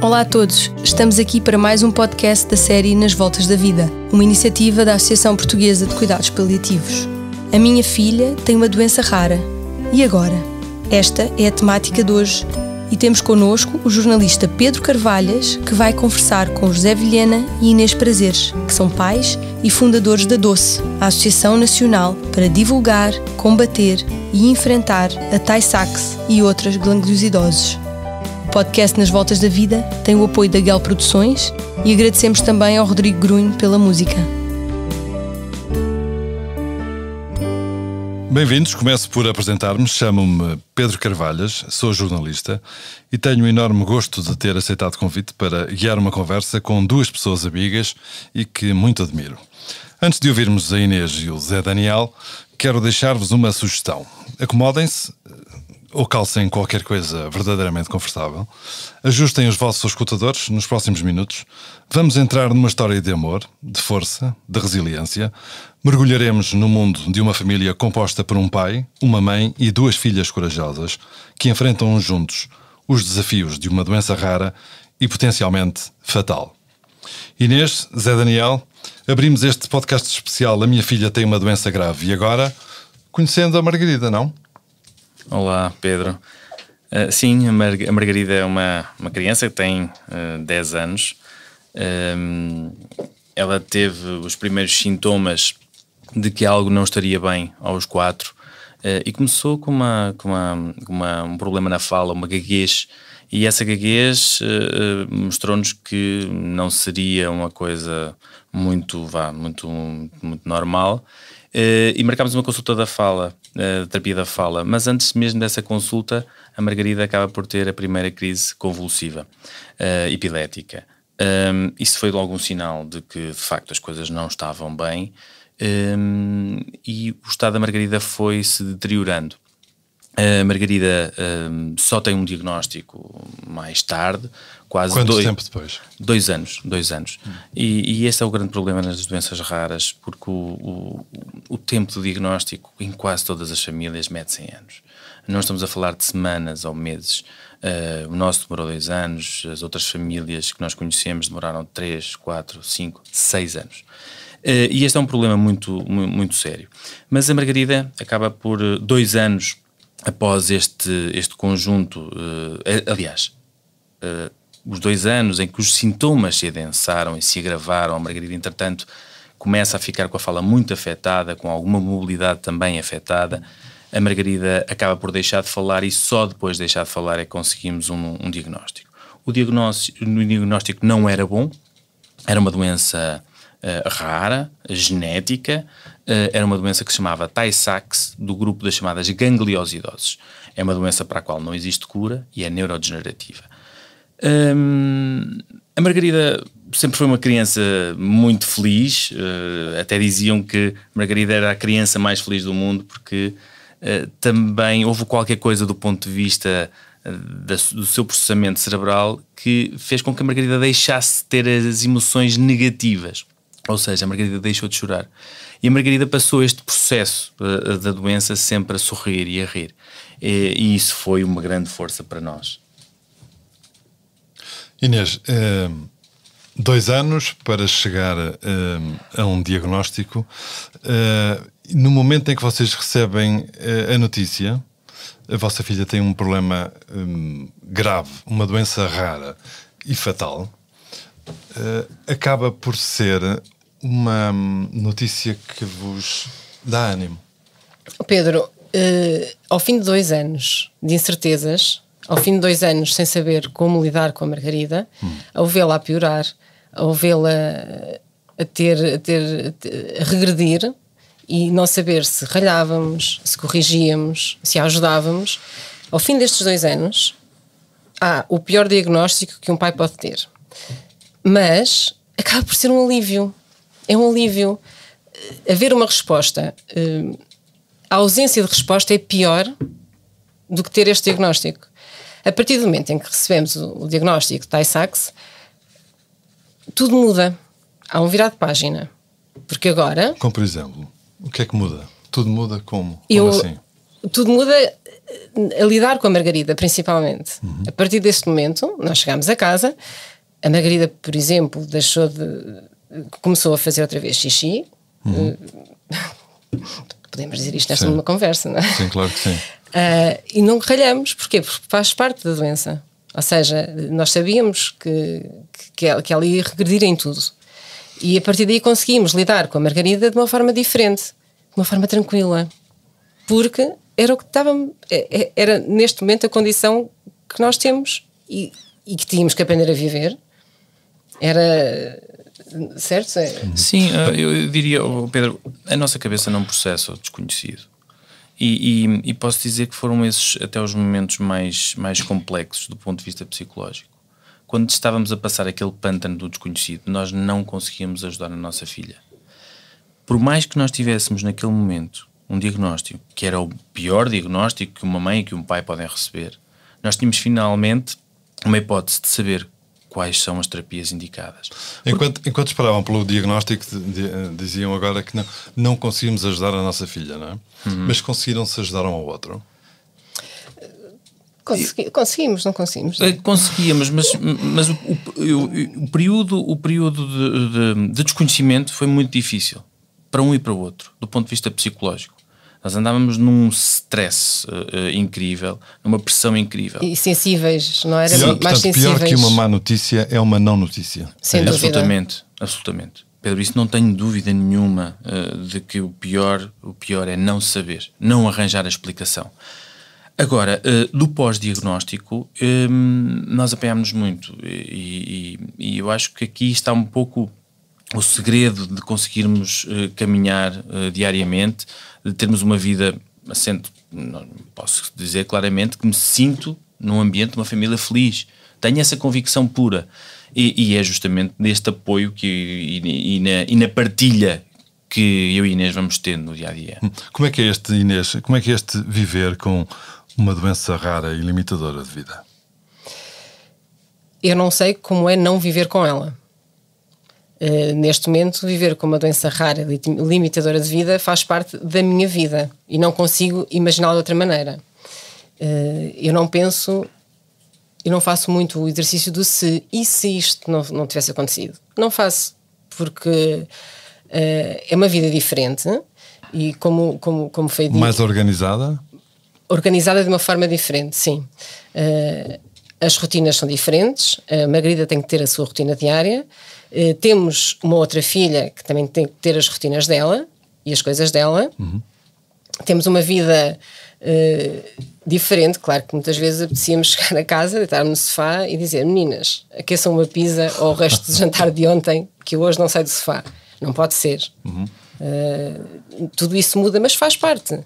Olá a todos, estamos aqui para mais um podcast da série Nas Voltas da Vida, uma iniciativa da Associação Portuguesa de Cuidados Paliativos. A minha filha tem uma doença rara. E agora? Esta é a temática de hoje e temos connosco o jornalista Pedro Carvalhas, que vai conversar com José Vilhena e Inês Prazeres, que são pais e fundadores da DOCE, a Associação Nacional para divulgar, combater e enfrentar a Tay-Sachs e outras gangliosidoses. O podcast Nas Voltas da Vida tem o apoio da Guel Produções e agradecemos também ao Rodrigo Grunho pela música. Bem-vindos, começo por apresentar-me. Chamo-me Pedro Carvalhas, sou jornalista e tenho o enorme gosto de ter aceitado o convite para guiar uma conversa com duas pessoas amigas e que muito admiro. Antes de ouvirmos a Inês e o Zé Daniel, quero deixar-vos uma sugestão. Acomodem-se ou calcem qualquer coisa verdadeiramente confortável. Ajustem os vossos escutadores nos próximos minutos. Vamos entrar numa história de amor, de força, de resiliência. Mergulharemos no mundo de uma família composta por um pai, uma mãe e duas filhas corajosas que enfrentam juntos os desafios de uma doença rara e potencialmente fatal. Inês, Zé Daniel, abrimos este podcast especial A Minha Filha Tem uma Doença Grave. E agora, conhecendo a Margarida, não? Olá, Pedro. Sim, a Margarida é uma criança que tem 10 anos. Ela teve os primeiros sintomas de que algo não estaria bem aos 4 e começou com um problema na fala, uma gaguez. E essa gaguez mostrou-nos que não seria uma coisa muito normal. E marcámos uma consulta da fala, terapia da fala, mas antes mesmo dessa consulta a Margarida acaba por ter a primeira crise convulsiva, epilética. Isso foi logo um sinal de que de facto as coisas não estavam bem, e o estado da Margarida foi se deteriorando. A Margarida só tem um diagnóstico mais tarde, quase Quanto tempo depois? 2 anos. E esse é o grande problema nas doenças raras, porque o tempo do diagnóstico em quase todas as famílias mede-se em anos. Não estamos a falar de semanas ou meses. O nosso demorou 2 anos, as outras famílias que nós conhecemos demoraram 3, 4, 5, 6 anos. E este é um problema muito sério. Mas a Margarida acaba por 2 anos após este conjunto, os 2 anos em que os sintomas se adensaram e se agravaram, a Margarida, entretanto, começa a ficar com a fala muito afetada, com alguma mobilidade também afetada. A Margarida acaba por deixar de falar e só depois de deixar de falar é que conseguimos um diagnóstico. O diagnóstico não era bom, era uma doença rara, genética, era uma doença que se chamava Tay-Sachs, do grupo das chamadas gangliosidoses. É uma doença para a qual não existe cura e é neurodegenerativa. A Margarida sempre foi uma criança muito feliz, até diziam que a Margarida era a criança mais feliz do mundo, porque também houve qualquer coisa do ponto de vista do seu processamento cerebral que fez com que a Margarida deixasse de ter as emoções negativas. Ou seja, a Margarida deixou de chorar. E a Margarida passou este processo da doença sempre a sorrir e a rir. E isso foi uma grande força para nós. Inês, 2 anos para chegar a um diagnóstico. No momento em que vocês recebem a notícia, a vossa filha tem um problema grave, uma doença rara e fatal, acaba por ser uma notícia que vos dá ânimo. Pedro, ao fim de 2 anos de incertezas, ao fim de 2 anos sem saber como lidar com a Margarida, ao vê-la a piorar, ao vê-la a regredir e não saber se ralhávamos, se corrigíamos, se a ajudávamos, ao fim destes 2 anos há o pior diagnóstico que um pai pode ter, mas acaba por ser um alívio. É um alívio haver uma resposta. A ausência de resposta é pior do que ter este diagnóstico. A partir do momento em que recebemos o diagnóstico de Tay-Sachs, tudo muda. Há um virar de página. Porque agora... Como por exemplo, o que é que muda? Tudo muda como? Como assim? Tudo muda a lidar com a Margarida, principalmente. A partir desse momento, nós chegámos a casa, a Margarida, por exemplo, começou a fazer outra vez xixi. Podemos dizer isto nesta numa conversa, não é? Sim, claro que sim. E não ralhamos, porquê? Porque faz parte da doença. Ou seja, nós sabíamos que ela ia regredir em tudo. E a partir daí conseguimos lidar com a Margarida de uma forma diferente, de uma forma tranquila. Porque era o que era neste momento a condição que nós temos e que tínhamos que aprender a viver. Era... Certo? Sim, eu diria, Pedro, a nossa cabeça não processa o desconhecido. E posso dizer que foram esses até os momentos mais complexos do ponto de vista psicológico. Quando estávamos a passar aquele pântano do desconhecido, nós não conseguíamos ajudar a nossa filha. Por mais que nós tivéssemos naquele momento um diagnóstico, que era o pior diagnóstico que uma mãe e que um pai podem receber, nós tínhamos finalmente uma hipótese de saber quais são as terapias indicadas. Enquanto esperavam pelo diagnóstico, diziam agora que não conseguimos ajudar a nossa filha, não é? Mas conseguiram-se ajudar um ao outro? Conseguimos, não conseguimos? Conseguíamos, mas o período de desconhecimento foi muito difícil, para um e para o outro, do ponto de vista psicológico. Nós andávamos num stress incrível, numa pressão incrível. E sensíveis, não era? Mais sensíveis. Pior que uma má notícia é uma não notícia. Sem dúvida. Absolutamente. Pedro, isso não tenho dúvida nenhuma de que o pior é não saber, não arranjar a explicação. Agora, do pós-diagnóstico, nós apanhámos-nos muito e eu acho que aqui está um pouco o segredo de conseguirmos caminhar diariamente, de termos uma vida assente. Posso dizer claramente que me sinto num ambiente de uma família feliz. Tenho essa convicção pura. E é justamente neste apoio e na partilha que eu e Inês vamos tendo no dia-a-dia. Como é que é este, Inês? Como é que é este viver com uma doença rara e limitadora de vida? Eu não sei como é não viver com ela. Neste momento, viver com uma doença rara e limitadora de vida faz parte da minha vida e não consigo imaginá-la de outra maneira. Eu não faço muito o exercício do se isto não tivesse acontecido. Não faço, porque é uma vida diferente e como foi dito... Mais organizada? Organizada de uma forma diferente, sim. As rotinas são diferentes, a Margarida tem que ter a sua rotina diária. Temos uma outra filha que também tem que ter as rotinas dela e as coisas dela. Temos uma vida diferente. Claro que muitas vezes apetecia-me chegar a casa, deitar-me no sofá e dizer: meninas, aqueçam uma pizza ou o resto do jantar de ontem, que eu hoje não saio do sofá. Não pode ser. Tudo isso muda, mas faz parte.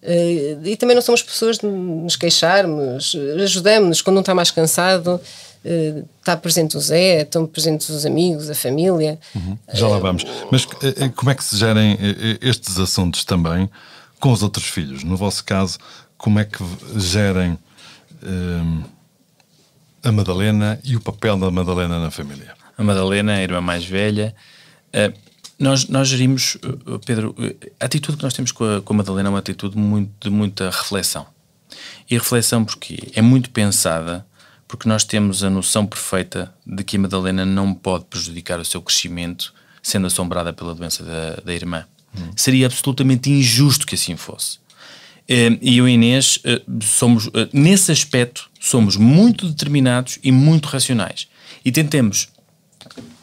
E também não somos pessoas de nos queixarmos, ajudamos-nos quando um está mais cansado. Está presente o Zé, estão presentes os amigos, a família. Já lá vamos. Mas como é que se gerem estes assuntos também com os outros filhos? No vosso caso, como é que gerem a Madalena e o papel da Madalena na família? A Madalena é a irmã mais velha. Nós gerimos, Pedro, a atitude que nós temos com a Madalena é uma atitude de muita reflexão. E reflexão porque é muito pensada, porque nós temos a noção perfeita de que a Madalena não pode prejudicar o seu crescimento sendo assombrada pela doença da irmã. Seria absolutamente injusto que assim fosse. E eu e Inês somos, nesse aspecto, somos muito determinados e muito racionais. E tentemos,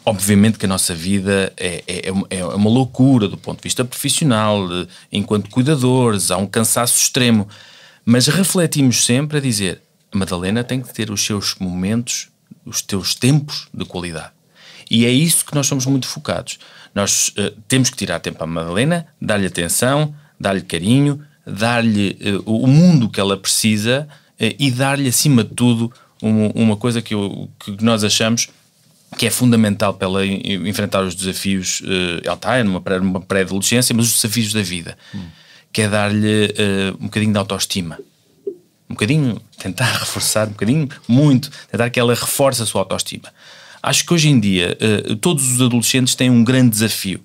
obviamente que a nossa vida é uma loucura do ponto de vista profissional, enquanto cuidadores, há um cansaço extremo, mas refletimos sempre a dizer: a Madalena tem que ter os seus momentos, os teus tempos de qualidade. E é isso que nós somos muito focados. Nós temos que tirar tempo à Madalena, dar-lhe atenção, dar-lhe carinho, dar-lhe o mundo que ela precisa e dar-lhe, acima de tudo, uma coisa que nós achamos que é fundamental para ela enfrentar os desafios. Ela está numa pré-adolescência, mas os desafios da vida. Que é dar-lhe um bocadinho de autoestima. Um bocadinho, tentar reforçar, um bocadinho, muito, tentar que ela reforce a sua autoestima. Acho que hoje em dia todos os adolescentes têm um grande desafio.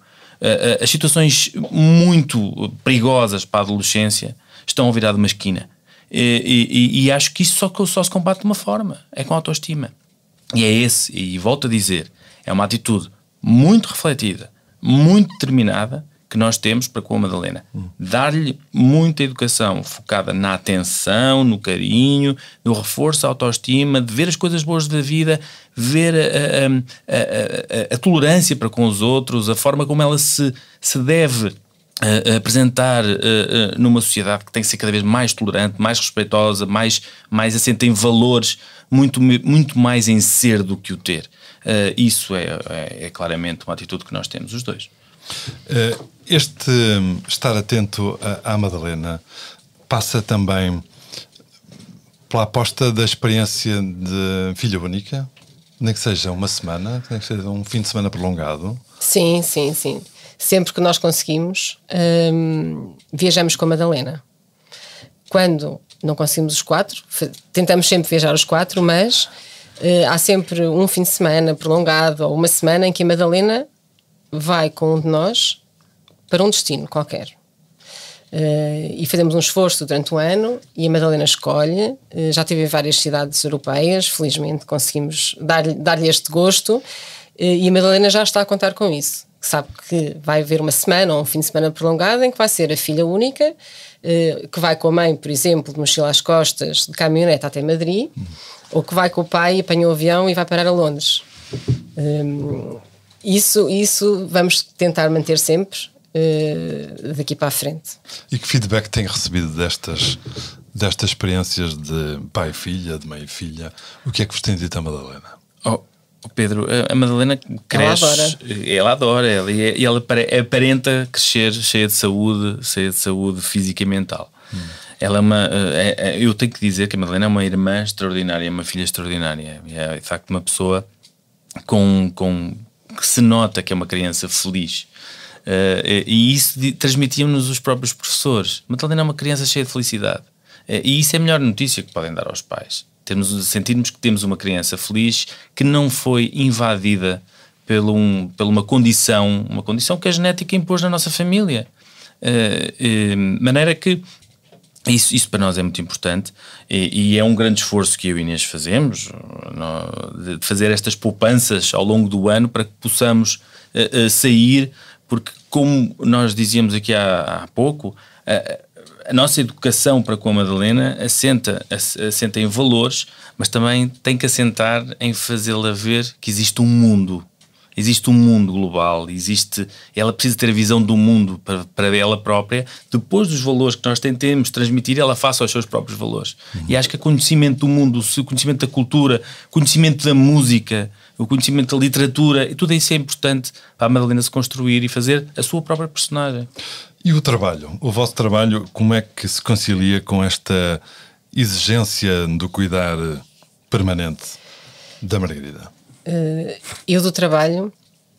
As situações muito perigosas para a adolescência estão ao virar de uma esquina. E acho que isso só se combate de uma forma, é com autoestima. E volto a dizer, é uma atitude muito refletida, muito determinada, que nós temos para com a Madalena. Dar-lhe muita educação focada na atenção, no carinho, no reforço, a autoestima, de ver as coisas boas da vida, ver a tolerância para com os outros, a forma como ela se deve apresentar numa sociedade que tem que ser cada vez mais tolerante, mais respeitosa, mais assente em valores, muito mais em ser do que o ter. Isso é claramente uma atitude que nós temos os dois. Este estar atento à Madalena passa também pela aposta da experiência de filha única, nem que seja uma semana, nem que seja um fim de semana prolongado. Sim. Sempre que nós conseguimos, viajamos com a Madalena. Quando não conseguimos os 4, tentamos sempre viajar os 4, mas há sempre um fim de semana prolongado ou uma semana em que a Madalena vai com um de nós para um destino qualquer. E fazemos um esforço durante um ano e a Madalena escolhe. Já esteve em várias cidades europeias, felizmente conseguimos dar-lhe este gosto, e a Madalena já está a contar com isso. Sabe que vai haver uma semana ou um fim de semana prolongado em que vai ser a filha única, que vai com a mãe, por exemplo, de mochila às costas, de caminhonete até Madrid, ou que vai com o pai, apanha o avião e vai parar a Londres. Isso vamos tentar manter sempre daqui para a frente. E que feedback tem recebido destas experiências de pai e filha, de mãe e filha? O que é que vos tem dito a Madalena? Pedro, a Madalena cresce, ela adora e ela aparenta crescer cheia de saúde física e mental. Ela eu tenho que dizer que a Madalena é uma irmã extraordinária, uma filha extraordinária, é de facto uma pessoa que se nota que é uma criança feliz, e isso transmitiam-nos os próprios professores. A Madalena é uma criança cheia de felicidade, e isso é a melhor notícia que podem dar aos pais. Sentirmos que temos uma criança feliz que não foi invadida por uma condição que a genética impôs na nossa família. De maneira que isso para nós é muito importante, e é um grande esforço que eu e Inês fazemos, de fazer estas poupanças ao longo do ano para que possamos sair, porque, como nós dizíamos aqui há pouco, a nossa educação para com a Madalena assenta em valores, mas também tem que assentar em fazê-la ver que existe um mundo global, ela precisa ter a visão do mundo para ela própria, depois dos valores que nós tentemos transmitir, ela faça os seus próprios valores. E acho que o conhecimento do mundo, o conhecimento da cultura, o conhecimento da música, o conhecimento da literatura, tudo isso é importante para a Madalena se construir e fazer a sua própria personagem. E o trabalho? O vosso trabalho, como é que se concilia com esta exigência do cuidar permanente da Margarida? Eu do trabalho,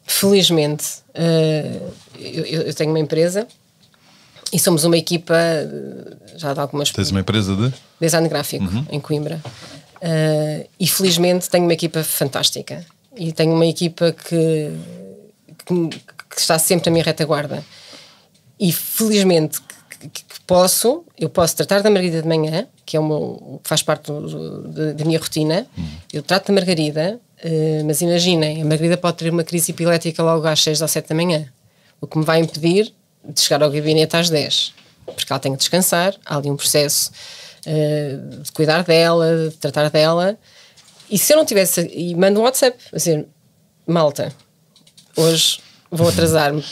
felizmente, eu tenho uma empresa e somos uma equipa já de algumas... Tens uma empresa de? Design gráfico, em Coimbra. E felizmente tenho uma equipa fantástica. E tenho uma equipa que está sempre na minha retaguarda. E felizmente eu posso tratar da Margarida de manhã, que é que faz parte da minha rotina. Eu trato da Margarida, mas imaginem, a Margarida pode ter uma crise epilética logo às 6 ou 7 da manhã, o que me vai impedir de chegar ao gabinete às 10, porque ela tem que descansar, há ali um processo de cuidar dela, de tratar dela. E se eu não tivesse, e mando um WhatsApp a dizer: malta, hoje vou atrasar-me.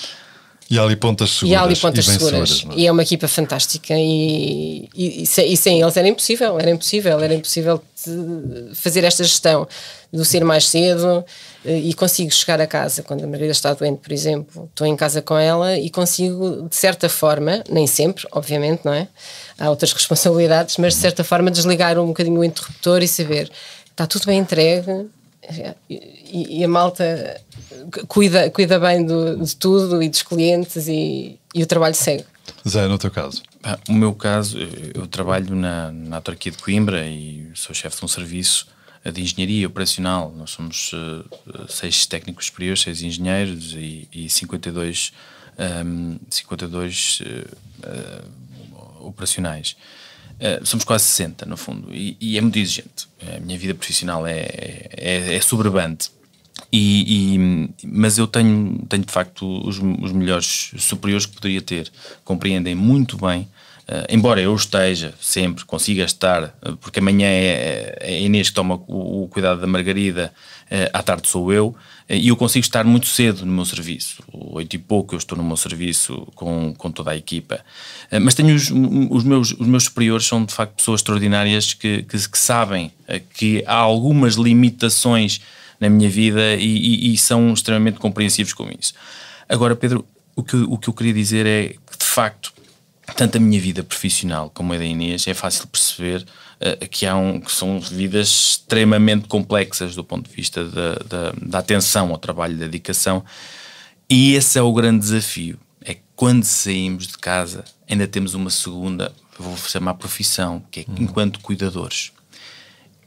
E há ali pontas seguras. E é uma equipa fantástica, e sem eles era impossível de fazer esta gestão do ser mais cedo. E consigo chegar a casa quando a Margarida está doente, por exemplo, estou em casa com ela e consigo, de certa forma, nem sempre, obviamente, não é? Há outras responsabilidades, mas de certa forma desligar um bocadinho o interruptor e saber, está tudo bem entregue, e a malta cuida bem de tudo e dos clientes, e o trabalho segue. Zé, no teu caso? O meu caso, eu trabalho na autarquia de Coimbra e sou chefe de um serviço de engenharia operacional. Nós somos 6 técnicos superiores, 6 engenheiros e 52 operacionais. somos quase 60 no fundo, e é muito exigente. A minha vida profissional é soberbante. Mas eu tenho de facto os melhores superiores que poderia ter, compreendem muito bem, embora eu esteja sempre, consiga estar, porque amanhã é a Inês que toma o cuidado da Margarida, à tarde sou eu, e eu consigo estar muito cedo no meu serviço, 8 e pouco eu estou no meu serviço com toda a equipa, mas tenho os meus superiores são de facto pessoas extraordinárias que sabem que há algumas limitações na minha vida e são extremamente compreensivos com isso. Agora, Pedro, o que eu queria dizer é que, de facto, tanto a minha vida profissional como a da Inês, é fácil perceber que são vidas extremamente complexas do ponto de vista da atenção ao trabalho e da dedicação, e esse é o grande desafio, é que quando saímos de casa ainda temos uma segunda, vou chamar profissão, que é enquanto cuidadores.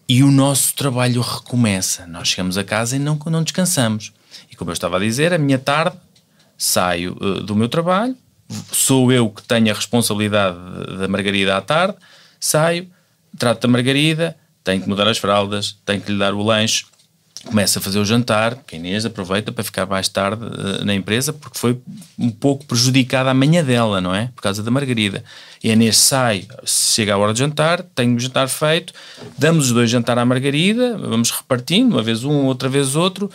E o nosso trabalho recomeça. Nós chegamos a casa e não descansamos. E como eu estava a dizer, a minha tarde, saio do meu trabalho, sou eu que tenho a responsabilidade da Margarida à tarde, saio, trato da Margarida, tenho que mudar as fraldas, tenho que lhe dar o lanche, começo a fazer o jantar, porque a Inês aproveita para ficar mais tarde na empresa, porque foi um pouco prejudicada a manhã dela, não é? Por causa da Margarida. E a Inês sai, chega a hora de jantar, tenho o jantar feito, damos os dois jantar à Margarida, vamos repartindo, uma vez um, outra vez outro,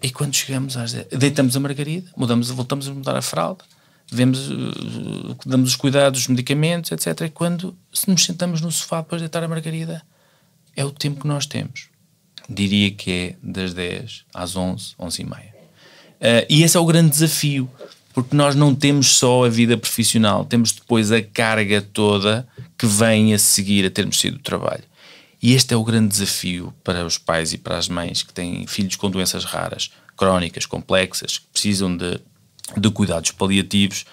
e quando chegamos deitamos a Margarida, voltamos a mudar a fralda, damos os cuidados, os medicamentos, etc. E quando nos sentamos no sofá depois de deitar a Margarida, é o tempo que nós temos. Diria que é das 10 às 11, 11h30. E esse é o grande desafio, porque nós não temos só a vida profissional, temos depois a carga toda que vem a seguir a termos sido do trabalho. E este é o grande desafio para os pais e para as mães que têm filhos com doenças raras, crónicas, complexas, que precisam de cuidados paliativos.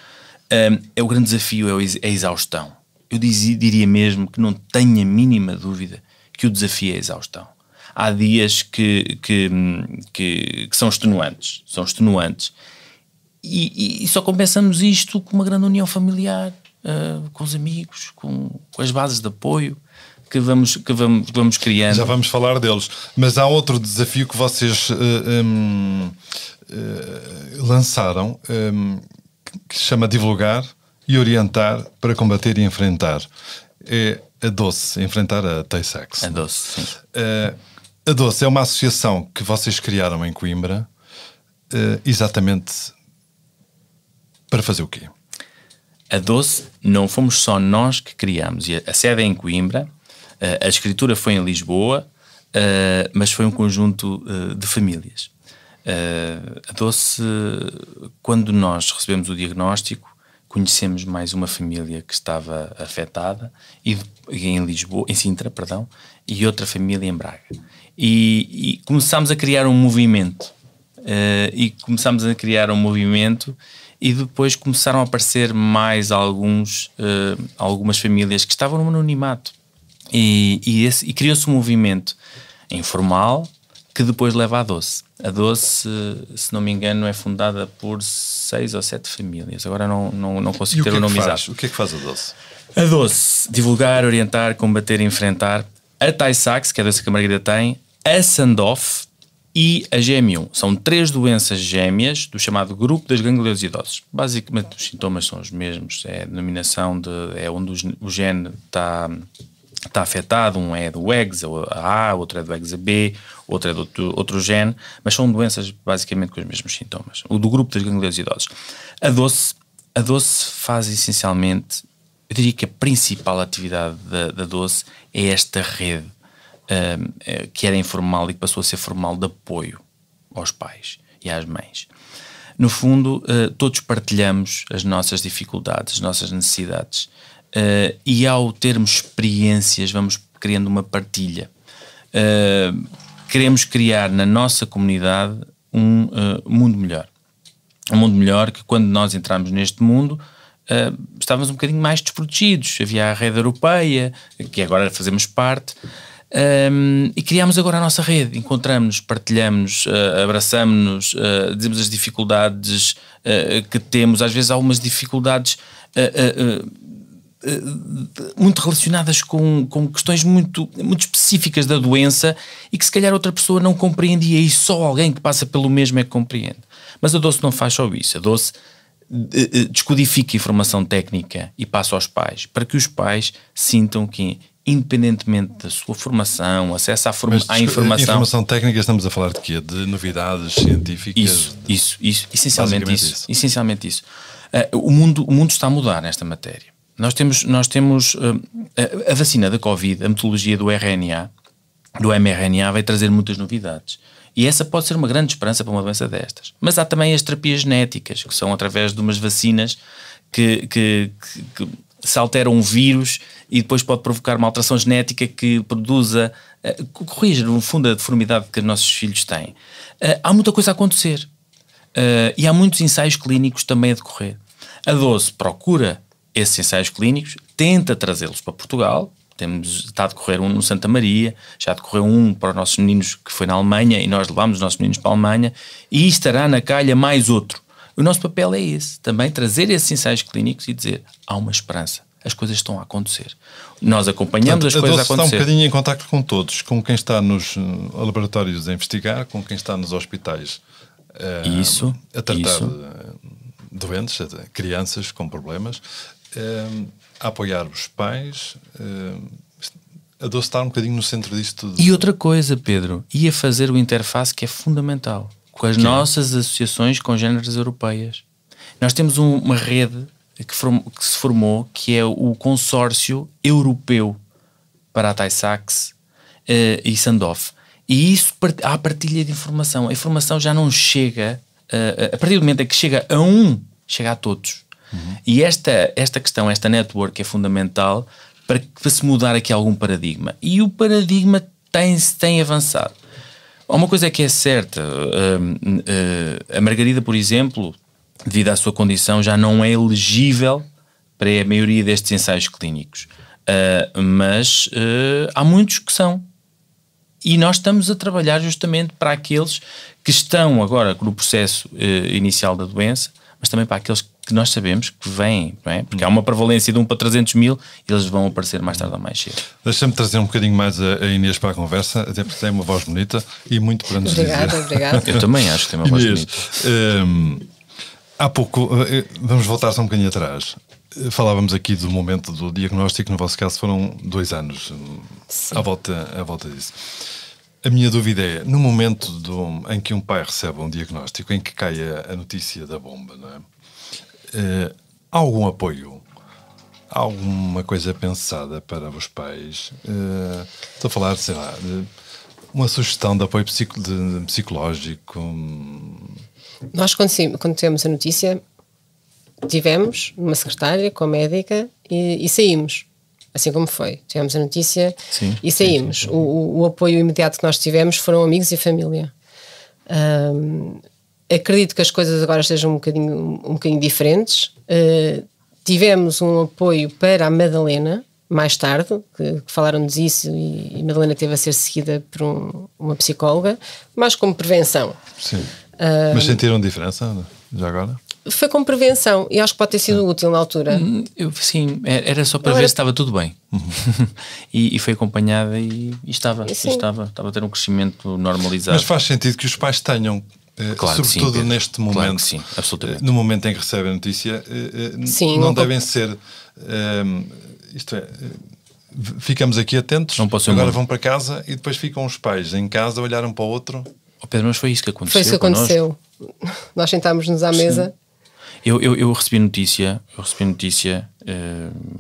O grande desafio é a exaustão. Eu diria mesmo que não tenho a mínima dúvida que o desafio é a exaustão. Há dias que são extenuantes. E só compensamos isto com uma grande união familiar, com os amigos, com as bases de apoio que vamos criando. Já vamos falar deles. Mas há outro desafio que vocês lançaram, que se chama divulgar e orientar para combater e enfrentar. É a DOCE, enfrentar a Tay-Sachs. A DOCE, sim. A DOCE é uma associação que vocês criaram em Coimbra, exatamente para fazer o quê? A DOCE não fomos só nós que criamos. A sede é em Coimbra, a escritura foi em Lisboa, mas foi um conjunto de famílias. A DOCE, quando nós recebemos o diagnóstico, conhecemos mais uma família que estava afetada em Lisboa, em Sintra, perdão, e outra família em Braga. E começámos a criar um movimento. E depois começaram a aparecer mais algumas famílias que estavam no anonimato. E criou-se um movimento informal que depois leva à DOCE. A DOCE, se não me engano, é fundada por 6 ou 7 famílias. Agora não consigo ter o nome exato. O que é que faz a DOCE? A DOCE, divulgar, orientar, combater e enfrentar a Tay-Sachs, que é a doença que a Margarida tem, a Sandoff e a GM1. São 3 doenças gêmeas do chamado grupo das gangliosidoses. Basicamente, os sintomas são os mesmos. É a denominação é onde o gene está afetado. Um é do EGS, a A, outro é do EGS a B, outro é do outro gene, mas são doenças basicamente com os mesmos sintomas. O do grupo das gangliosidoses. A DOCE faz essencialmente, eu diria que a principal atividade da DOCE é esta rede, que era informal e que passou a ser formal, de apoio aos pais e às mães. No fundo, todos partilhamos as nossas dificuldades, as nossas necessidades, e ao termos experiências vamos criando uma partilha. Queremos criar na nossa comunidade um mundo melhor. Um mundo melhor que, quando nós entramos neste mundo, estávamos um bocadinho mais desprotegidos. Havia a rede europeia, que agora fazemos parte, e criámos agora a nossa rede. Encontramos-nos, partilhamos, abraçamos-nos, dizemos as dificuldades que temos. Às vezes há algumas dificuldades muito relacionadas com questões muito específicas da doença e que se calhar outra pessoa não compreendia, e só alguém que passa pelo mesmo é que compreende. Mas a Doce não faz só isso. A Doce descodifica informação técnica e passa aos pais, para que os pais sintam que, independentemente da sua formação, acesso à informação... Informação técnica, estamos a falar de quê? De novidades científicas? Isso. Essencialmente isso. O mundo está a mudar nesta matéria. Nós temos a vacina da Covid, a metodologia do RNA, do mRNA, vai trazer muitas novidades. E essa pode ser uma grande esperança para uma doença destas. Mas há também as terapias genéticas, que são através de umas vacinas que se altera um vírus e depois pode provocar uma alteração genética que produza, corrija no fundo a deformidade que os nossos filhos têm. Há muita coisa a acontecer. E há muitos ensaios clínicos também a decorrer. A Doce procura esses ensaios clínicos, tenta trazê-los para Portugal. Está a decorrer um no Santa Maria, já decorreu um para os nossos meninos que foi na Alemanha, e nós levámos os nossos meninos para a Alemanha, e estará na calha mais outro. O nosso papel é esse, também trazer esses ensaios clínicos e dizer, há uma esperança, as coisas estão a acontecer. Nós acompanhamos as coisas a acontecer. Está um bocadinho em contacto com todos, com quem está nos laboratórios a investigar, com quem está nos hospitais a tratar doentes, crianças com problemas, a apoiar os pais. A Doce está um bocadinho no centro disto tudo. E outra coisa, Pedro, ia fazer o interface que é fundamental com as nossas associações congêneres europeias. Nós temos uma rede que se formou, que é o Consórcio Europeu para a Tay-Sachs e Sandoff. E isso, há a partilha de informação. A informação já não chega, a partir do momento em que chega a chega a todos. E esta questão, esta network é fundamental para se mudar aqui algum paradigma. E o paradigma tem avançado. Uma coisa que é certa, a Margarida, por exemplo, devido à sua condição, já não é elegível para a maioria destes ensaios clínicos. Mas há muitos que são. E nós estamos a trabalhar justamente para aqueles que estão agora no processo inicial da doença, mas também para aqueles que nós sabemos que vêm, não é? Porque há uma prevalência de 1 para 300 mil e eles vão aparecer mais tarde ou mais cedo. Deixa-me trazer um bocadinho mais a Inês para a conversa, até porque tem uma voz bonita e muito para nos dizer. Obrigada. Eu também acho que tem uma voz Inês, bonita. Há pouco, vamos voltar só um bocadinho atrás. Falávamos aqui do momento do diagnóstico, no vosso caso foram 2 anos à volta disso. A minha dúvida é, no momento em que um pai recebe um diagnóstico, em que cai a notícia da bomba, não é? Há algum apoio? Há alguma coisa pensada para os pais? Estou a falar, sei lá, de uma sugestão de apoio psicológico? Nós, quando tivemos a notícia, tivemos uma secretária com a médica e saímos. Assim como foi. Tivemos a notícia e saímos. Sim. O apoio imediato que nós tivemos foram amigos e família. Acredito que as coisas agora estejam um bocadinho diferentes. Tivemos um apoio para a Madalena, mais tarde, que falaram-nos isso, e Madalena teve a ser seguida por uma psicóloga, mas como prevenção. Sim. Mas sentiram diferença já agora? Foi como prevenção e acho que pode ter sido útil na altura. Sim, era só para ver se estava tudo bem. E foi acompanhada e estava a ter um crescimento normalizado. Mas faz sentido que os pais tenham, claro, sobretudo sim, neste momento, claro que sim, absolutamente. No momento em que recebem a notícia, não devem ser, isto é, ficamos aqui atentos, agora vão para casa e depois ficam os pais em casa a olhar um para o outro. Pedro, mas foi isso que aconteceu. Foi isso que aconteceu. Nós sentámos-nos à mesa. Eu recebi notícia,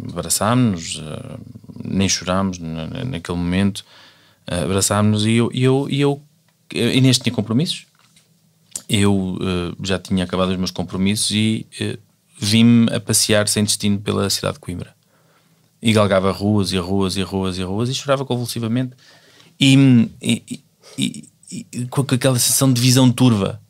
abraçámos-nos, nem chorámos naquele momento, abraçámos-nos e eu Inês tinha compromissos, eu já tinha acabado os meus compromissos e vim-me a passear sem destino pela cidade de Coimbra e galgava ruas e chorava convulsivamente e com aquela sensação de visão turva.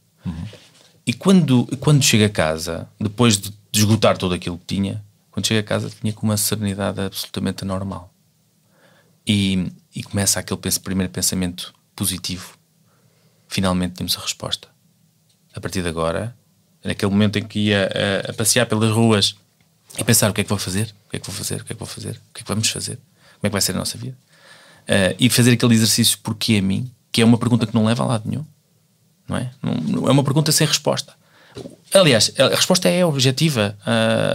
E quando chego a casa, depois de esgotar tudo aquilo que tinha, quando chego a casa tinha com uma serenidade absolutamente anormal. E começa aquele primeiro pensamento positivo. Finalmente temos a resposta. A partir de agora, naquele momento em que ia a passear pelas ruas e pensar o que é que vou fazer, o que é que vou fazer, o que é que vou fazer, o que é que vamos fazer, como é que vai ser a nossa vida. E fazer aquele exercício porquê a mim, que é uma pergunta que não leva a lado nenhum, não é? Não é uma pergunta sem resposta. Aliás, a resposta é objetiva.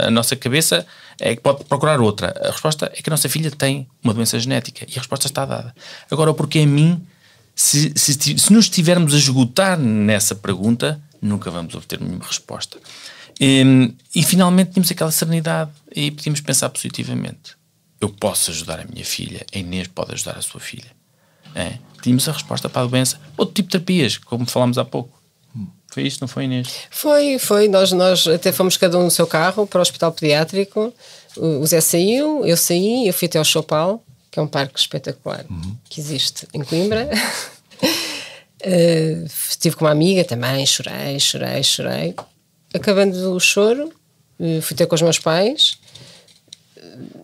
A nossa cabeça é que pode procurar outra. A resposta é que a nossa filha tem uma doença genética e a resposta está dada. Agora, o porquê a mim, se nos estivermos a esgotar nessa pergunta, nunca vamos obter nenhuma resposta. E finalmente tínhamos aquela serenidade e podíamos pensar positivamente. Eu posso ajudar a minha filha, a Inês pode ajudar a sua filha. Tínhamos a resposta para a doença. Outro tipo de terapias, como falámos há pouco. Foi isto, não foi, Inês? Foi. Nós até fomos cada um no seu carro para o hospital pediátrico. O Zé saiu, eu saí, eu fui até ao Chopal, que é um parque espetacular que existe em Coimbra. Estive com uma amiga também, chorei. Acabando o choro, fui ter com os meus pais,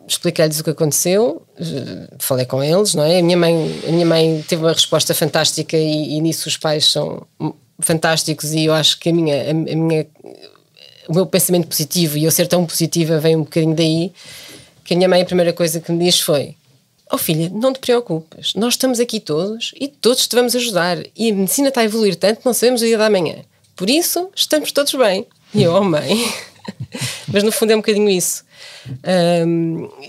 expliquei-lhes o que aconteceu, falei com eles, não é? A minha mãe teve uma resposta fantástica e nisso os pais são fantásticos, e eu acho que o meu pensamento positivo e eu ser tão positiva vem um bocadinho daí, que a minha mãe, a primeira coisa que me disse foi: oh filha, não te preocupes, nós estamos aqui todos e todos te vamos ajudar, e a medicina está a evoluir tanto, não sabemos o dia da manhã, por isso estamos todos bem. E eu, oh mãe. Mas no fundo é um bocadinho isso.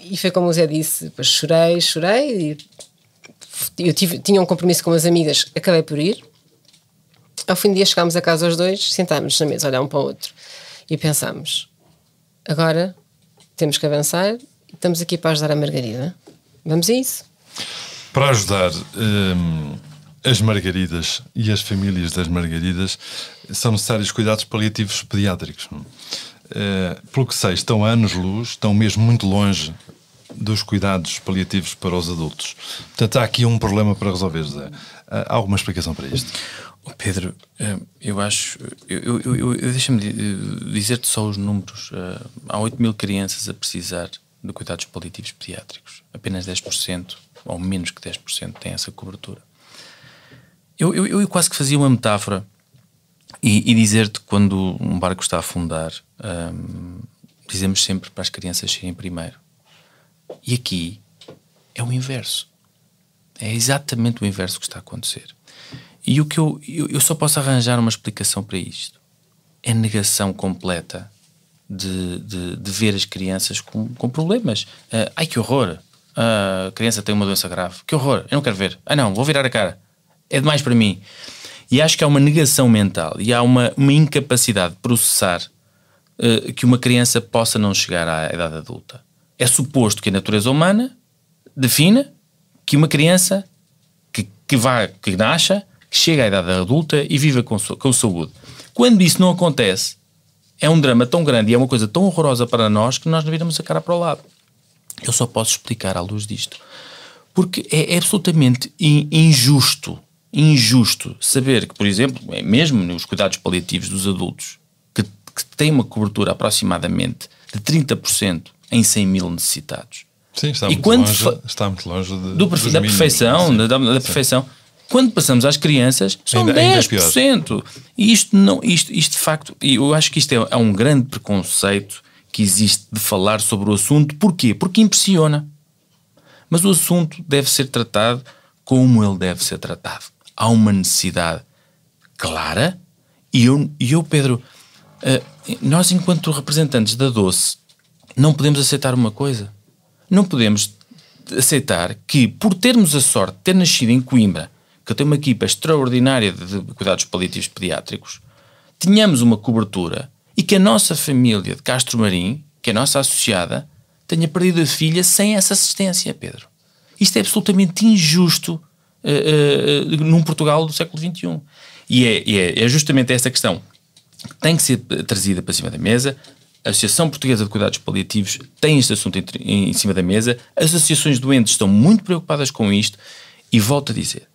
E foi como o Zé disse, depois chorei, e eu tinha um compromisso com as amigas, acabei por ir. Ao fim do dia chegámos a casa os dois, sentámos na mesa, olhar um para o outro e pensámos: agora temos que avançar, estamos aqui para ajudar a Margarida, vamos a isso. Para ajudar as Margaridas e as famílias das Margaridas são necessários cuidados paliativos pediátricos. Pelo que sei, estão a anos-luz, estão mesmo muito longe dos cuidados paliativos para os adultos. Portanto, há aqui um problema para resolver, José. Há alguma explicação para isto? Pedro, eu acho... Deixa-me dizer-te só os números. Há 8.000 crianças a precisar de cuidados paliativos pediátricos. Apenas 10%, ou menos que 10%, têm essa cobertura. Eu quase que fazia uma metáfora e dizer-te, quando um barco está a afundar, dizemos sempre para as crianças chegarem primeiro. E aqui é o inverso. É exatamente o inverso que está a acontecer. E o que eu só posso arranjar uma explicação para isto. É negação completa de ver as crianças com problemas. Ai, que horror! A criança tem uma doença grave. Que horror! Eu não quero ver. Não, vou virar a cara. É demais para mim. E acho que há uma negação mental e há uma incapacidade de processar que uma criança possa não chegar à idade adulta. É suposto que a natureza humana defina que uma criança que nasça, que chega à idade adulta e viva com saúde. Quando isso não acontece, é um drama tão grande e é uma coisa tão horrorosa para nós que nós não viramos a cara para o lado. Eu só posso explicar à luz disto. Porque é absolutamente injusto saber que, por exemplo, mesmo nos cuidados paliativos dos adultos, que têm uma cobertura aproximadamente de 30% em 100.000 necessitados. Sim, está muito longe da perfeição, da perfeição. Quando passamos às crianças, são 10%. E isto de facto, eu acho que isto é um grande preconceito que existe de falar sobre o assunto. Porquê? Porque impressiona. Mas o assunto deve ser tratado como ele deve ser tratado. Há uma necessidade clara e eu, Pedro, nós enquanto representantes da Doce não podemos aceitar uma coisa. Não podemos aceitar que, por termos a sorte de ter nascido em Coimbra, que eu tenho uma equipa extraordinária de cuidados paliativos pediátricos, tenhamos uma cobertura e que a nossa família de Castro Marim, que é a nossa associada, tenha perdido a filha sem essa assistência, Pedro. Isto é absolutamente injusto num Portugal do século XXI. E é justamente essa questão que tem que ser trazida para cima da mesa. A Associação Portuguesa de Cuidados Paliativos tem este assunto em cima da mesa. As associações doentes estão muito preocupadas com isto. E volto a dizer,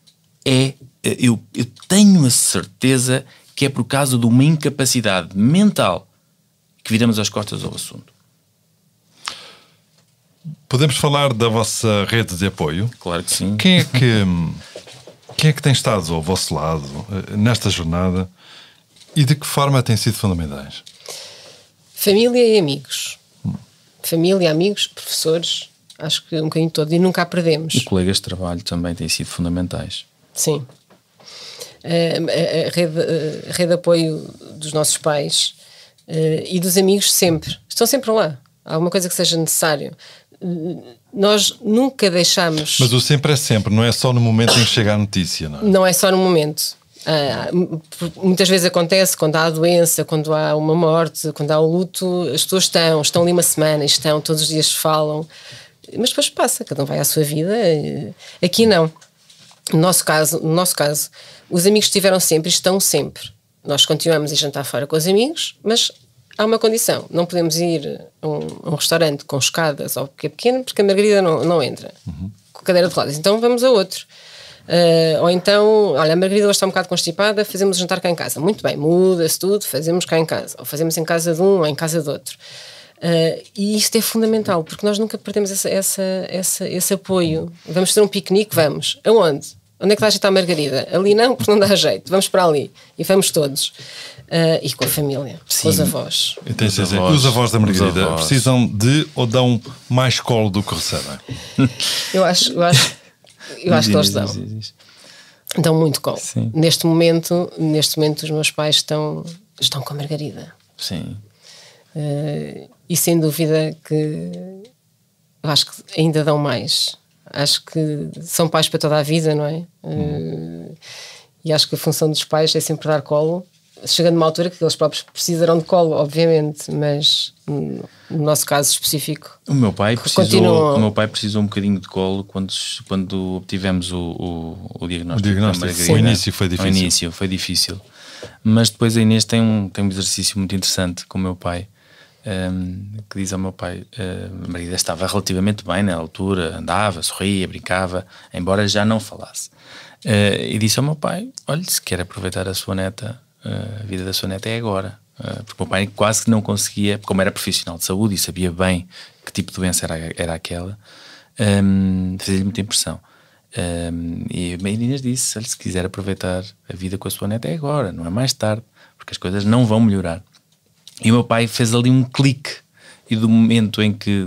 eu tenho a certeza que é por causa de uma incapacidade mental que viramos as costas ao assunto. Podemos falar da vossa rede de apoio? Claro que sim. Quem é que tem estado ao vosso lado nesta jornada e de que forma têm sido fundamentais? Família e amigos. família, amigos, professores, acho que um bocadinho todo, e nunca a perdemos. E colegas de trabalho também têm sido fundamentais. Sim. A rede de apoio dos nossos pais e dos amigos estão sempre lá. Há alguma coisa que seja necessário. Nós nunca deixamos... Mas o sempre é sempre, não é só no momento em que chega a notícia, não é? Não é só no momento. Muitas vezes acontece quando há a doença, quando há uma morte, quando há o luto, as pessoas estão ali uma semana, todos os dias falam, mas depois passa, cada um vai à sua vida. Aqui não. No nosso caso, os amigos estiveram sempre e estão sempre. Nós continuamos a jantar fora com os amigos, mas há uma condição: não podemos ir a um restaurante com escadas ou que é pequeno, porque a Margarida não entra com cadeira de rodas, então vamos a outro. Ou então, olha, a Margarida hoje está um bocado constipada, fazemos o jantar cá em casa. Muito bem, muda-se tudo, fazemos cá em casa, ou fazemos em casa de um ou em casa de outro. E isto é fundamental, porque nós nunca perdemos esse apoio. Vamos ter um piquenique, vamos. Aonde? Onde é que dá jeito à Margarida? Ali não, porque não dá jeito. Vamos para ali. E vamos todos. E com a família, com os avós. Os avós da Margarida precisam de ou dão mais colo do que recebem? Eu acho que eles dão. Dão muito colo. Sim. Neste momento os meus pais estão com a Margarida. Sim. E sem dúvida que eu acho que ainda dão mais. Acho que são pais para toda a vida, não é? E acho que a função dos pais é sempre dar colo, chegando a uma altura que eles próprios precisarão de colo, obviamente, mas no nosso caso específico o meu pai precisou um bocadinho de colo quando obtivemos o diagnóstico. O início foi difícil. O início foi difícil, mas depois a Inês tem um exercício muito interessante com o meu pai, que diz ao meu pai: a Margarida estava relativamente bem na altura, andava, sorria, brincava, embora já não falasse, e disse ao meu pai: olha, se quer aproveitar a sua neta, a vida da sua neta é agora. Porque o meu pai quase que não conseguia, como era profissional de saúde e sabia bem que tipo de doença era aquela, fazia-lhe muita impressão. E a Inês disse: olha, se quiser aproveitar a vida com a sua neta é agora, não é mais tarde, porque as coisas não vão melhorar. E o meu pai fez ali um clique, e do momento em que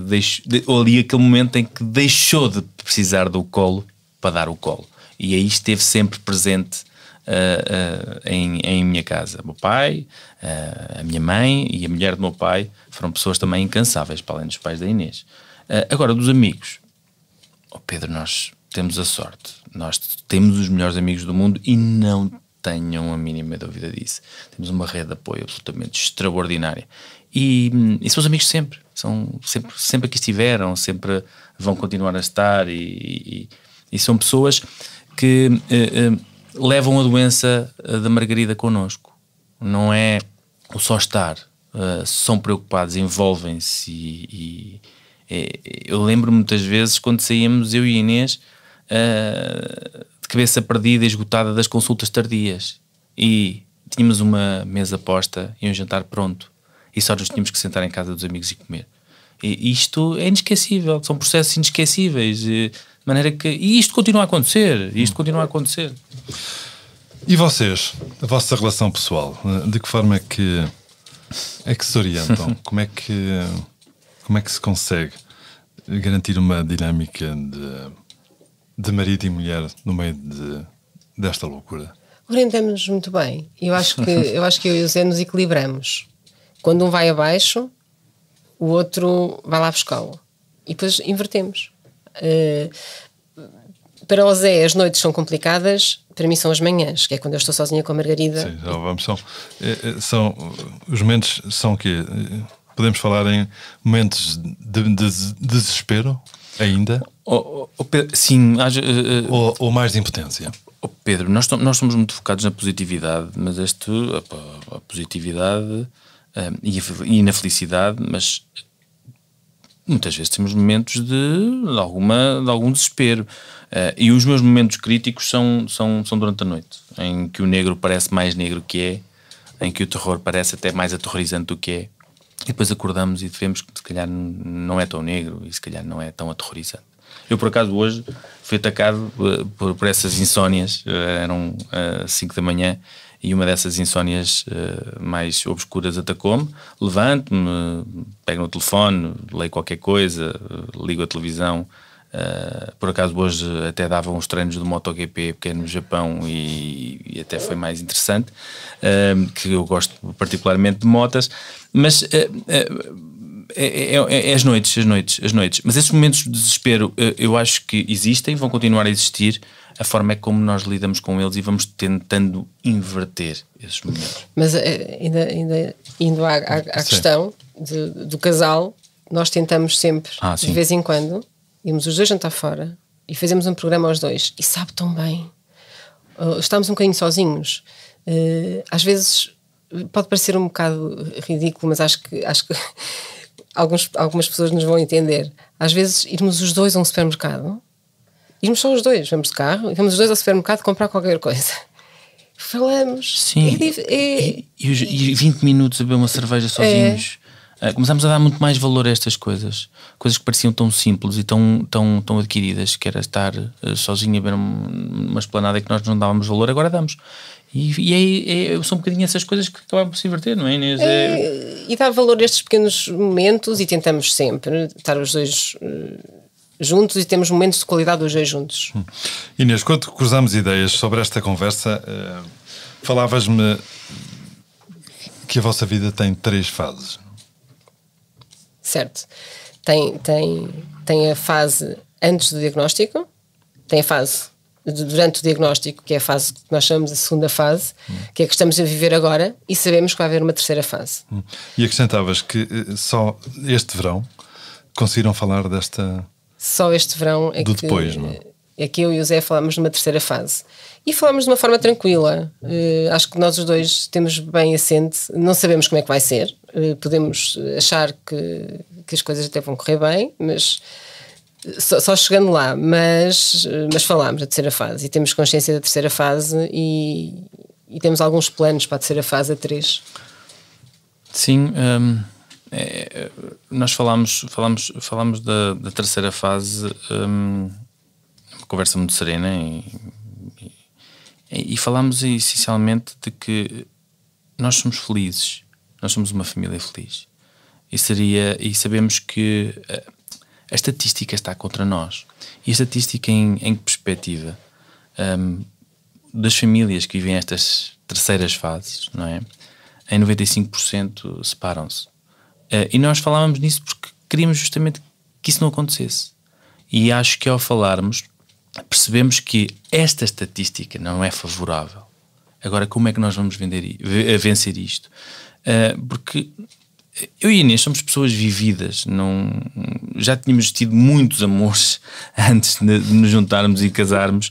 aquele momento em que deixou de precisar do colo para dar o colo, e aí esteve sempre presente em minha casa. O meu pai, a minha mãe e a mulher do meu pai foram pessoas também incansáveis, para além dos pais da Inês. Agora, dos amigos, Pedro, nós temos a sorte, nós temos os melhores amigos do mundo, e não tenham a mínima dúvida disso. Temos uma rede de apoio absolutamente extraordinária, e são os amigos sempre aqui estiveram, sempre vão continuar a estar, e são pessoas que levam a doença da Margarida connosco. Não é o só estar, são preocupados, envolvem-se, e eu lembro-me muitas vezes quando saíamos, eu e a Inês, de cabeça perdida e esgotada das consultas tardias, e tínhamos uma mesa posta e um jantar pronto, e só nos tínhamos que sentar em casa dos amigos e comer. E isto é inesquecível, são processos inesquecíveis, de maneira que... E isto continua a acontecer, E vocês, a vossa relação pessoal, de que forma é que se orientam? Como é que se consegue garantir uma dinâmica de marido e mulher no meio desta loucura? Orientamos-nos muito bem. Eu acho que eu e o Zé nos equilibramos. Quando um vai abaixo, o outro vai lá buscá-lo, e depois invertemos. Para o Zé as noites são complicadas, para mim são as manhãs, que é quando eu estou sozinha com a Margarida. Sim, já vamos, os momentos são o quê? Podemos falar em momentos de desespero ainda? Sim. Ou mais de impotência? Pedro, nós somos muito focados na positividade, mas a positividade e na felicidade, mas muitas vezes temos momentos de algum desespero, e os meus momentos críticos são durante a noite, em que o negro parece mais negro que é, em que o terror parece até mais aterrorizante do que é, e depois acordamos e vemos que se calhar não é tão negro e se calhar não é tão aterrorizante. Eu, por acaso, hoje fui atacado por essas insónias. Eram 5 da manhã e uma dessas insónias mais obscuras atacou-me. Levanto-me, pego no telefone, leio qualquer coisa, ligo a televisão. Por acaso hoje até davam uns treinos do MotoGP, porque é no Japão, e até foi mais interessante, que eu gosto particularmente de motas, mas é as noites. Mas esses momentos de desespero, eu acho que existem, vão continuar a existir. A forma é como nós lidamos com eles e vamos tentando inverter esses momentos. Mas ainda indo à questão do casal, nós tentamos sempre, de vez em quando, irmos os dois jantar fora e fazemos um programa aos dois, e sabe tão bem. Estamos um bocadinho sozinhos. Às vezes pode parecer um bocado ridículo, mas acho que algumas pessoas nos vão entender. Às vezes irmos os dois a um supermercado, irmos só os dois, vamos de carro e vamos os dois ao supermercado comprar qualquer coisa. Falamos. Sim. E 20 minutos a beber uma cerveja sozinhos. Começamos a dar muito mais valor a estas coisas que pareciam tão simples e tão adquiridas, que era estar sozinho a ver uma esplanada que nós não dávamos valor, agora damos. E são um bocadinho essas coisas que acabam por se inverter, não é, Inês? E dar valor a estes pequenos momentos, e tentamos sempre estar os dois juntos, e temos momentos de qualidade os dois juntos. Inês, quando cruzamos ideias sobre esta conversa, falavas-me que a vossa vida tem 3 fases. Certo. Tem a fase antes do diagnóstico, tem a fase durante o diagnóstico, que é a fase que nós chamamos de segunda fase, que é a que estamos a viver agora, e sabemos que vai haver uma terceira fase. E acrescentavas que só este verão conseguiram falar desta... Só este verão é do depois, não é? É que eu e o Zé falamos numa terceira fase. E falamos de uma forma tranquila. Acho que nós os dois temos bem assente. Não sabemos como é que vai ser. Podemos achar que as coisas até vão correr bem, mas só chegando lá. Mas falámos da terceira fase e temos consciência da terceira fase, e temos alguns planos para a terceira fase, a 3. Sim, nós falámos da terceira fase, uma conversa muito serena, e falámos essencialmente de que nós somos felizes, nós somos uma família feliz, e sabemos que a estatística está contra nós. E a estatística em que perspectiva? Das famílias que vivem estas terceiras fases, não é? Em 95% separam-se. E nós falávamos nisso porque queríamos justamente que isso não acontecesse. E acho que ao falarmos percebemos que esta estatística não é favorável. Agora, como é que nós vamos vencer isto? Porque eu e a Inês somos pessoas vividas, já tínhamos tido muitos amores antes de nos juntarmos e casarmos,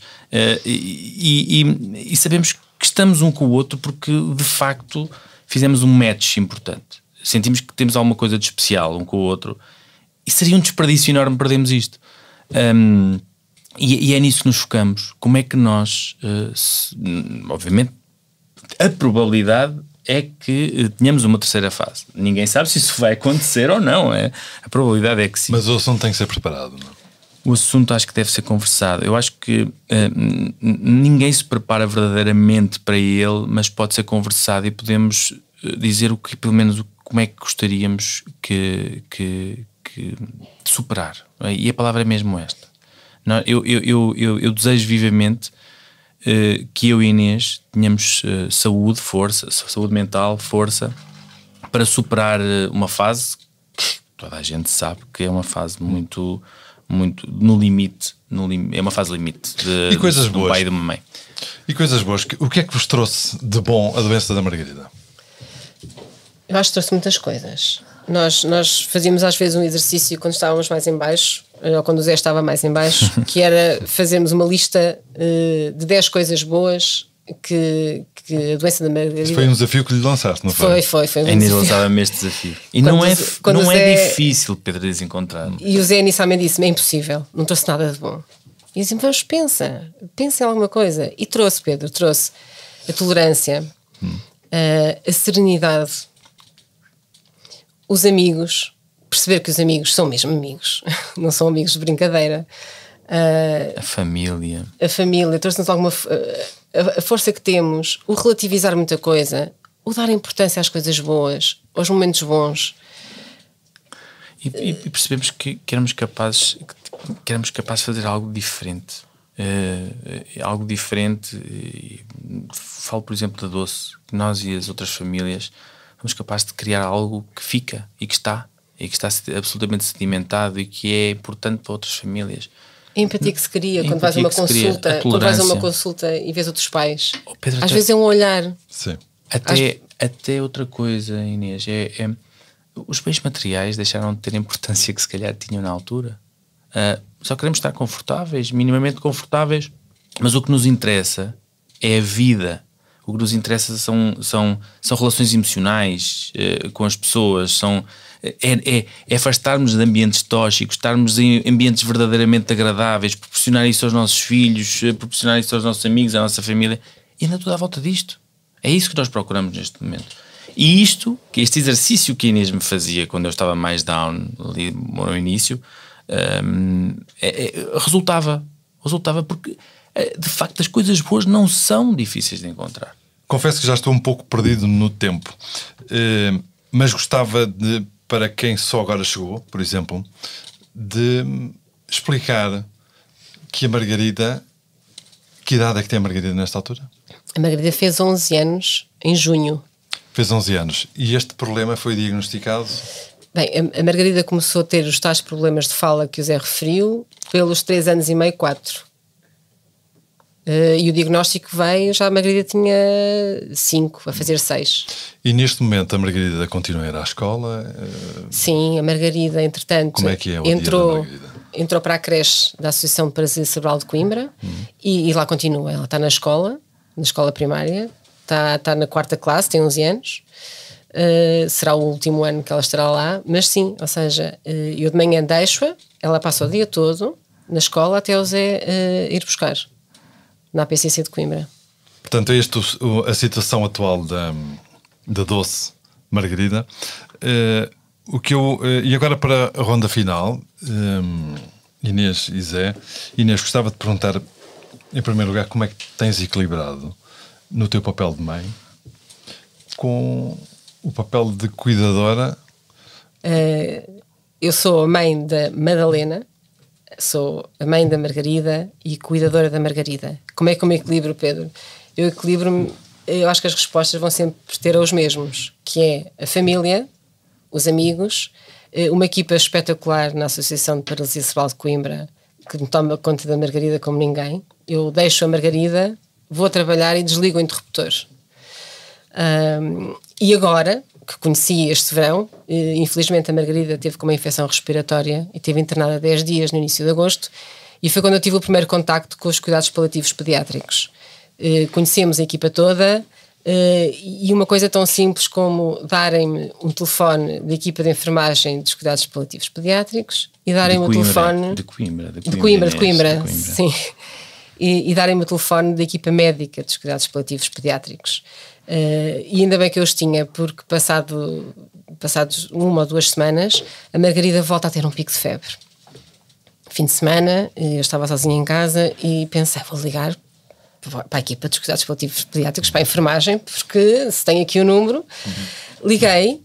e sabemos que estamos um com o outro porque de facto fizemos um match importante. Sentimos que temos alguma coisa de especial um com o outro, e seria um desperdício enorme perdermos isto. E é nisso que nos focamos. Como é que nós, obviamente, a probabilidade é que tenhamos uma terceira fase. Ninguém sabe se isso vai acontecer ou não. A probabilidade é que sim. Mas o assunto tem que ser preparado, não é? O assunto acho que deve ser conversado. Eu acho que ninguém se prepara verdadeiramente para ele, mas pode ser conversado, e podemos dizer pelo menos como é que gostaríamos de superar. E a palavra é mesmo esta. Eu desejo vivamente que eu e Inês tenhamos saúde, força, saúde mental, força, para superar uma fase que toda a gente sabe que é uma fase muito no limite, é uma fase limite e coisas boas. Do pai e da mamãe. E coisas boas. O que é que vos trouxe de bom a doença da Margarida? Eu acho que trouxe muitas coisas. Nós fazíamos às vezes um exercício quando estávamos mais em baixo, ou quando o Zé estava mais em baixo, que era fazermos uma lista de 10 coisas boas que a doença da Margarida... Isso foi um desafio que lhe lançaste, não foi? Foi um Inês lançava-me este desafio. E não é difícil, Pedro, de encontrar. E o Zé inicialmente disse-me: é impossível, não trouxe nada de bom. E eu disse: vamos, pensa em alguma coisa. E trouxe, Pedro, a tolerância, a serenidade, os amigos, perceber que os amigos são mesmo amigos, não são amigos de brincadeira. A família. A família, trouxe-nos alguma. A força que temos, o relativizar muita coisa, o dar importância às coisas boas, aos momentos bons. E percebemos que éramos capazes de fazer algo diferente. Algo diferente. Falo, por exemplo, da Doce, que nós e as outras famílias somos capazes de criar algo que fica e que está absolutamente sedimentado e que é importante para outras famílias. A empatia que se cria quando vais a uma consulta, e vês outros pais. Pedro, às vezes é um olhar. Sim. Até outra coisa, Inês, os bens materiais deixaram de ter a importância que se calhar tinham na altura. Só queremos estar confortáveis, minimamente confortáveis, mas o que nos interessa é a vida. O que nos interessa são relações emocionais com as pessoas, é afastarmos de ambientes tóxicos, estarmos em ambientes verdadeiramente agradáveis, proporcionar isso aos nossos filhos, proporcionar isso aos nossos amigos, à nossa família, e anda tudo à volta disto. É isso que nós procuramos neste momento. E este exercício que a Inês me fazia quando eu estava mais down ali no início, resultava porque de facto as coisas boas não são difíceis de encontrar. Confesso que já estou um pouco perdido no tempo, mas gostava de, para quem só agora chegou, por exemplo, de explicar que a Margarida, que idade é que tem a Margarida nesta altura? A Margarida fez 11 anos em junho. Fez 11 anos. E este problema foi diagnosticado? Bem, a Margarida começou a ter os tais problemas de fala que o Zé referiu pelos 3 anos e meio, 4. E o diagnóstico veio, já a Margarida tinha 5, a fazer 6. E neste momento a Margarida continua a ir à escola? Sim, a Margarida, entretanto, como é que é o dia da Margarida? Entrou para a creche da Associação de Paralisia Cerebral de Coimbra e lá continua. Ela está na escola primária, está na 4ª classe, tem 11 anos. Será o último ano que ela estará lá, mas sim, ou seja, eu de manhã deixo-a, ela passa o dia todo na escola até o Zé ir buscar na APCC de Coimbra. Portanto, é isto a situação atual da Doce Margarida. E agora para a ronda final, Inês e Zé. Inês, gostava de perguntar em primeiro lugar como é que tens equilibrado no teu papel de mãe com o papel de cuidadora. Eu sou a mãe da Madalena, sou a mãe da Margarida e cuidadora da Margarida. Como é que eu me equilibro, Pedro? Eu equilibro-me, eu acho que as respostas vão sempre ter os mesmos, que é a família, os amigos, uma equipa espetacular na Associação de Paralisia Cerebral de Coimbra, que me toma conta da Margarida como ninguém. Eu deixo a Margarida, vou trabalhar e desligo o interruptor. E agora, que conheci este verão, infelizmente a Margarida teve com uma infecção respiratória e esteve internada 10 dias no início de agosto, e foi quando eu tive o primeiro contacto com os cuidados paliativos pediátricos. Conhecemos a equipa toda, e uma coisa tão simples como darem-me um telefone da equipa de enfermagem dos cuidados paliativos pediátricos e darem-me o telefone de Coimbra, sim, e darem-me o telefone da equipa médica dos cuidados paliativos pediátricos. E ainda bem que eu os tinha, porque passados 1 ou 2 semanas a Margarida volta a ter um pico de febre. Fim de semana eu estava sozinha em casa e pensei, vou ligar para a equipa dos cuidados paliativos pediátricos, para a enfermagem, porque se tem aqui o número. Liguei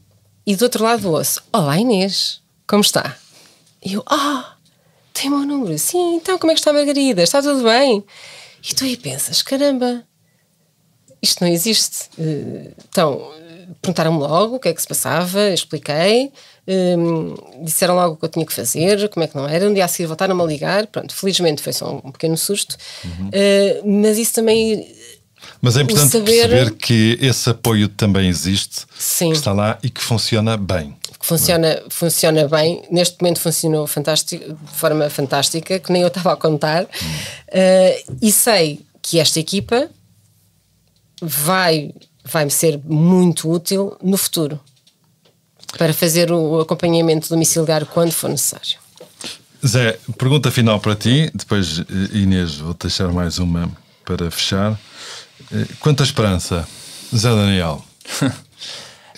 e do outro lado ouço: olá Inês, como está? E eu, tem o meu número. Sim, então como é que está a Margarida? Está tudo bem? E tu aí pensas, caramba, isto não existe. Então, perguntaram-me logo o que é que se passava, expliquei, disseram logo o que eu tinha que fazer, como é que não era. Um dia a seguir voltaram-me a ligar, pronto, felizmente foi só um pequeno susto, mas isso também... Mas é importante perceber que esse apoio também existe, sim, que está lá e que funciona bem. Funciona bem. Neste momento funcionou fantástico, de forma fantástica, que nem eu estava a contar. E sei que esta equipa vai-me ser muito útil no futuro para fazer o acompanhamento domiciliário quando for necessário. Zé, pergunta final para ti, depois Inês, vou deixar mais uma para fechar. Quanta esperança, Zé Daniel?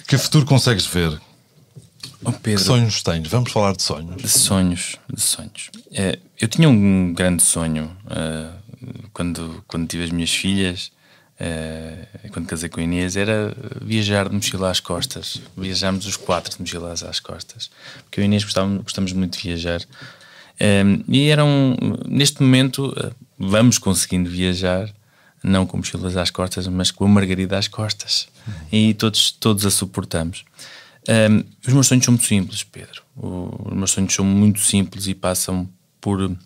Que futuro consegues ver Que sonhos tens? Vamos falar de sonhos. De sonhos. Eu tinha um grande sonho quando tive as minhas filhas, quando casei com a Inês, era viajar de mochila às costas. Viajámos os 4 de mochilas às costas, porque eu e a Inês gostamos muito de viajar. E neste momento vamos conseguindo viajar, não com mochilas às costas, mas com a Margarida às costas. E todos a suportamos. Os meus sonhos são muito simples, Pedro. Os meus sonhos são muito simples e passam por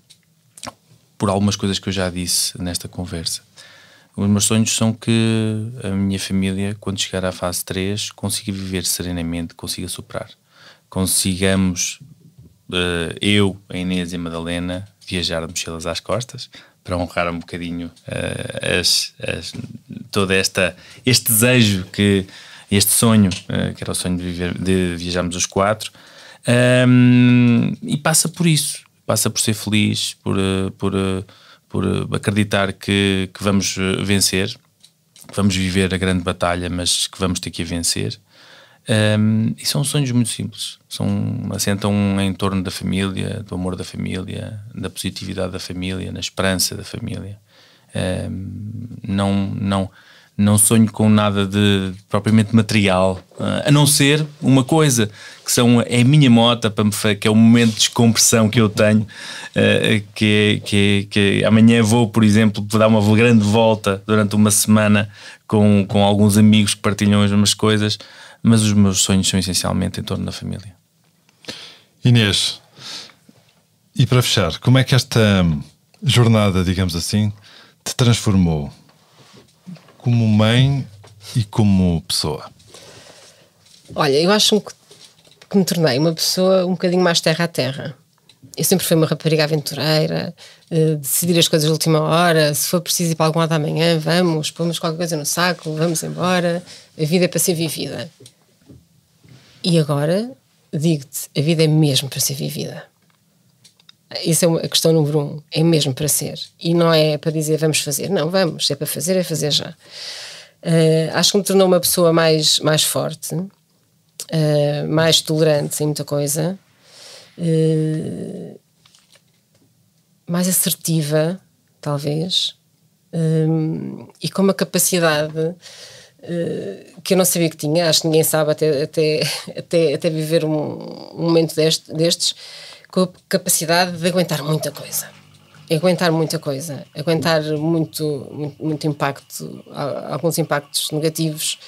algumas coisas que eu já disse nesta conversa. Os meus sonhos são que a minha família, quando chegar à fase 3, consiga viver serenamente, consiga superar. Consigamos, eu, a Inês e a Madalena, viajar de mochilas às costas, para honrar um bocadinho todo este desejo, este sonho, que era o sonho de viajarmos os 4, e passa por isso, passa por ser feliz, por acreditar que vamos vencer, que vamos viver a grande batalha, mas que vamos ter que a vencer. E são sonhos muito simples, assentam em torno da família, do amor da família, da positividade da família, na esperança da família. Não sonho com nada de propriamente material, a não ser uma coisa que é a minha moto, que é o momento de descompressão que eu tenho, que amanhã vou, por exemplo, dar uma grande volta durante uma semana com alguns amigos que partilham as mesmas coisas, mas os meus sonhos são essencialmente em torno da família. Inês, e para fechar, como é que esta jornada, digamos assim, te transformou como mãe e como pessoa? Olha, eu acho que me tornei uma pessoa um bocadinho mais terra a terra. Eu sempre fui uma rapariga aventureira, decidir as coisas de última hora, se for preciso ir para algum lado amanhã, vamos, pomos qualquer coisa no saco, vamos embora, a vida é para ser vivida. E agora, digo-te, a vida é mesmo para ser vivida. Isso é a questão número 1, é mesmo para ser. E não é para dizer vamos fazer, não, vamos, é para fazer, é fazer já. Acho que me tornou uma pessoa mais forte, mais tolerante em muita coisa, mais assertiva, talvez, e com uma capacidade que eu não sabia que tinha. Acho que ninguém sabe até viver um momento destes, com a capacidade de aguentar muita coisa, aguentar muito impacto, alguns impactos negativos,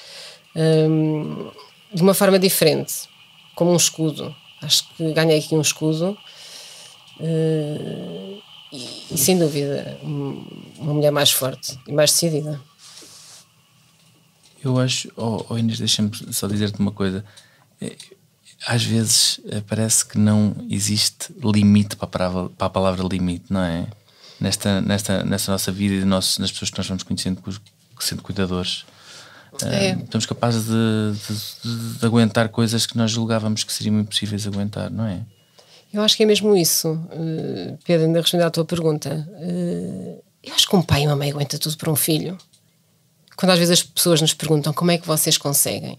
de uma forma diferente, como um escudo. Acho que ganhei aqui um escudo, e sem dúvida uma mulher mais forte e mais decidida. Eu acho, Inês, deixa-me só dizer-te uma coisa. Às vezes parece que não existe limite para a palavra limite, não é? Nesta nossa vida e nas pessoas que nós vamos conhecendo sendo cuidadores. Estamos capazes de aguentar coisas que nós julgávamos que seriam impossíveis de aguentar, não é? Eu acho que é mesmo isso, Pedro, ainda respondendo à tua pergunta. Eu acho que um pai e uma mãe aguenta tudo por um filho. Quando às vezes as pessoas nos perguntam como é que vocês conseguem,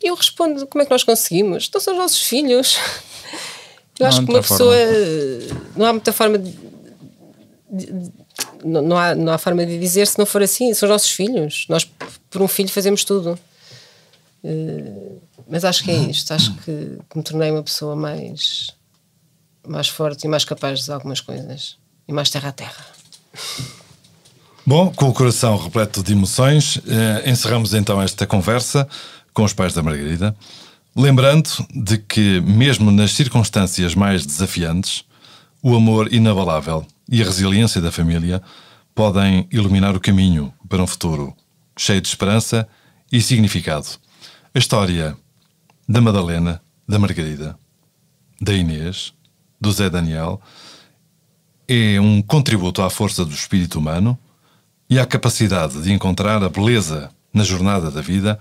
eu respondo, como é que nós conseguimos? Então são os nossos filhos. Eu acho que uma pessoa, não há muita forma não há forma de dizer se não for assim. São os nossos filhos, nós por um filho fazemos tudo. Mas acho que é isto. Acho que me tornei uma pessoa mais forte e mais capaz de algumas coisas, e mais terra a terra. Bom, com o coração repleto de emoções, encerramos então esta conversa com os pais da Margarida, lembrando de que mesmo nas circunstâncias mais desafiantes, o amor inabalável e a resiliência da família podem iluminar o caminho para um futuro cheio de esperança e significado. A história da Madalena, da Margarida, da Inês, do Zé Daniel é um contributo à força do espírito humano e à capacidade de encontrar a beleza na jornada da vida,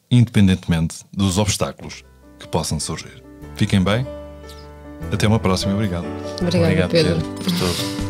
independentemente dos obstáculos que possam surgir. Fiquem bem. Até uma próxima. Obrigado. Obrigado, Pedro. Por tudo.